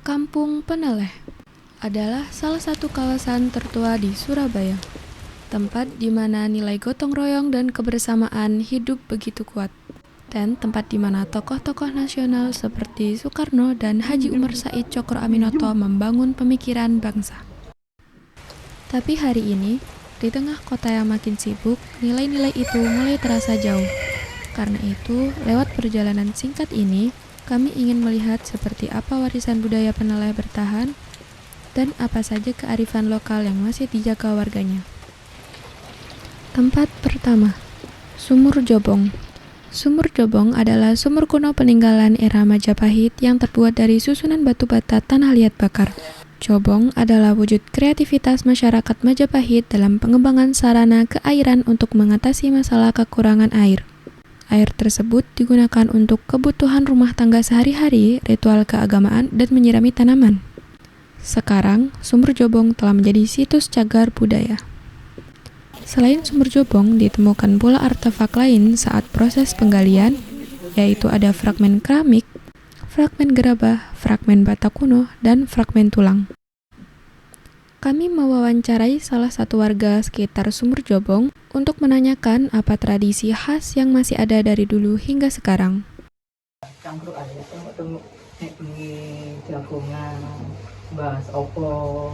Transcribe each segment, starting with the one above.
Kampung Peneleh adalah salah satu kawasan tertua di Surabaya, tempat di mana nilai gotong royong dan kebersamaan hidup begitu kuat, dan tempat di mana tokoh-tokoh nasional seperti Soekarno dan Haji Umar Said Tjokro Aminoto membangun pemikiran bangsa. Tapi hari ini, di tengah kota yang makin sibuk, nilai-nilai itu mulai terasa jauh. Karena itu, lewat perjalanan singkat ini, kami ingin melihat seperti apa warisan budaya Peneleh bertahan dan apa saja kearifan lokal yang masih dijaga warganya. Tempat pertama, Sumur Jobong. Sumur Jobong adalah sumur kuno peninggalan era Majapahit yang terbuat dari susunan batu bata tanah liat bakar. Jobong adalah wujud kreativitas masyarakat Majapahit dalam pengembangan sarana keairan untuk mengatasi masalah kekurangan air. Air tersebut digunakan untuk kebutuhan rumah tangga sehari-hari, ritual keagamaan, dan menyirami tanaman. Sekarang, Sumur Jobong telah menjadi situs cagar budaya. Selain Sumur Jobong, ditemukan pula artefak lain saat proses penggalian, yaitu ada fragmen keramik, fragmen gerabah, fragmen bata kuno, dan fragmen tulang. Kami mewawancarai salah satu warga sekitar Sumur Jobong untuk menanyakan apa tradisi khas yang masih ada dari dulu hingga sekarang. Campur aja ketemu jagongan, bahas opo,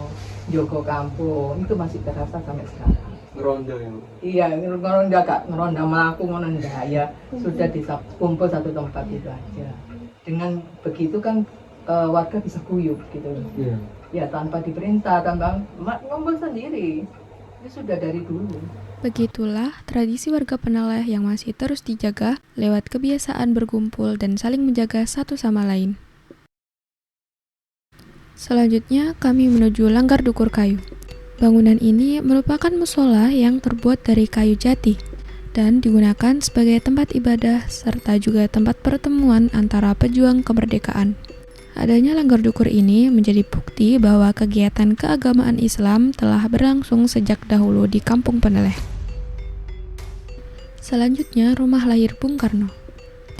jogo kampung itu masih terasa sampai sekarang. Ngeronda ya? Iya, ngeronda kak, ngeronda melaku ngeronda ya sudah dikumpul satu tempat itu aja. Dengan begitu kan warga bisa guyup gitu. Iya. Ya tanpa diperintah, tanpa ngumpul sendiri. Ini sudah dari dulu. Begitulah tradisi warga Peneleh yang masih terus dijaga lewat kebiasaan berkumpul dan saling menjaga satu sama lain. Selanjutnya kami menuju Langgar Dukur Kayu. Bangunan ini merupakan musola yang terbuat dari kayu jati dan digunakan sebagai tempat ibadah serta juga tempat pertemuan antara pejuang kemerdekaan. Adanya Langgar Dukur ini menjadi bukti bahwa kegiatan keagamaan Islam telah berlangsung sejak dahulu di Kampung Peneleh. Selanjutnya, rumah lahir Bung Karno.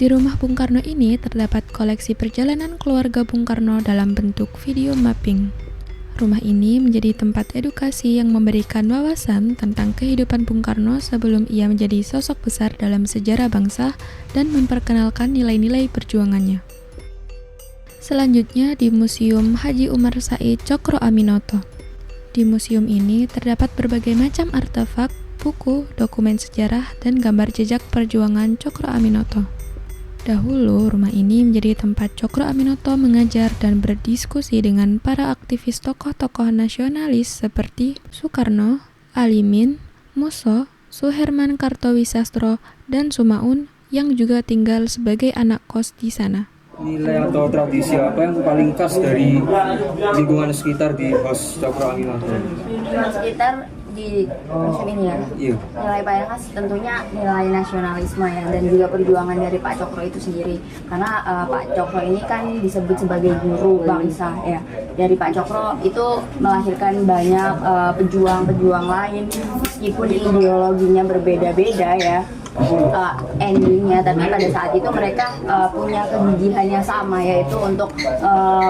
Di rumah Bung Karno ini terdapat koleksi perjalanan keluarga Bung Karno dalam bentuk video mapping. Rumah ini menjadi tempat edukasi yang memberikan wawasan tentang kehidupan Bung Karno sebelum ia menjadi sosok besar dalam sejarah bangsa dan memperkenalkan nilai-nilai perjuangannya. Selanjutnya di Museum Haji Umar Said Tjokro Aminoto. Di museum ini terdapat berbagai macam artefak, buku, dokumen sejarah, dan gambar jejak perjuangan Tjokro Aminoto. Dahulu, rumah ini menjadi tempat Tjokro Aminoto mengajar dan berdiskusi dengan para aktivis tokoh-tokoh nasionalis seperti Soekarno, Alimin, Musso, Suherman Kartowisastro, dan Sumaun yang juga tinggal sebagai anak kos di sana. Nilai atau tradisi apa yang paling khas dari lingkungan sekitar di Pos Tjokro Aminoto? Lingkungan sekitar di museum ini ya. Iya. Nilai paling khas tentunya nilai nasionalisme ya, dan juga perjuangan dari Pak Tjokro itu sendiri. Karena Pak Tjokro ini kan disebut sebagai guru bangsa ya. Dari Pak Tjokro itu melahirkan banyak pejuang-pejuang lain meskipun ideologinya berbeda-beda ya. Endingnya, tapi pada saat itu mereka punya kegigihan yang sama, yaitu untuk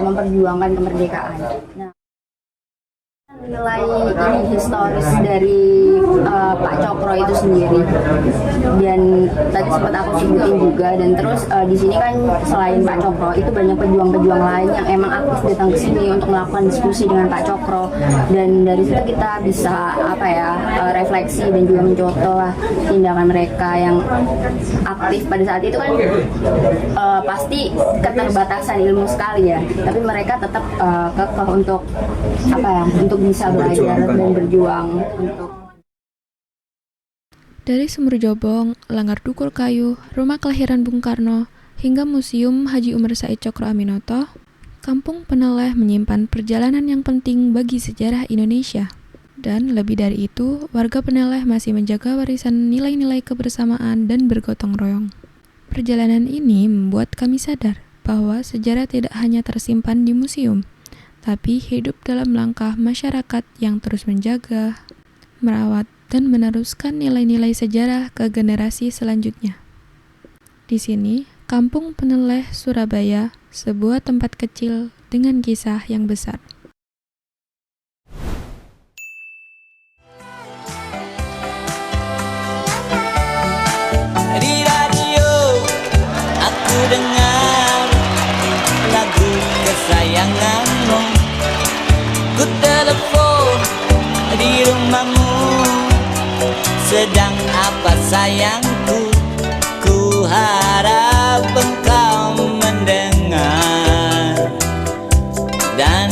memperjuangkan kemerdekaan. Nah, nilai ini historis dari Pak Tjokro itu sendiri, dan tadi sempat aku sebutin juga. Dan terus di sini kan selain Pak Tjokro itu banyak pejuang-pejuang lain yang emang aktif datang ke sini untuk melakukan diskusi dengan Pak Tjokro, dan dari situ kita bisa refleksi dan juga mencontoh lah tindakan mereka yang aktif pada saat itu kan pasti keterbatasan ilmu sekali ya, tapi mereka tetap kekeh untuk bisa belajar dan berjuang untuk. Dari Sumur Jobong, Langgar Dukur Kayu, rumah kelahiran Bung Karno, hingga Museum Haji Umar Said Tjokro Aminoto, Kampung Peneleh menyimpan perjalanan yang penting bagi sejarah Indonesia. Dan lebih dari itu, warga Peneleh masih menjaga warisan nilai-nilai kebersamaan dan bergotong royong. Perjalanan ini membuat kami sadar bahwa sejarah tidak hanya tersimpan di museum, tapi hidup dalam langkah masyarakat yang terus menjaga, merawat, dan meneruskan nilai-nilai sejarah ke generasi selanjutnya. Di sini, Kampung Peneleh, Surabaya, sebuah tempat kecil dengan kisah yang besar. Di radio aku dengar lagu kesayanganmu. Ku telepon di rumahmu. Sedang apa sayangku? Ku harap engkau mendengar dan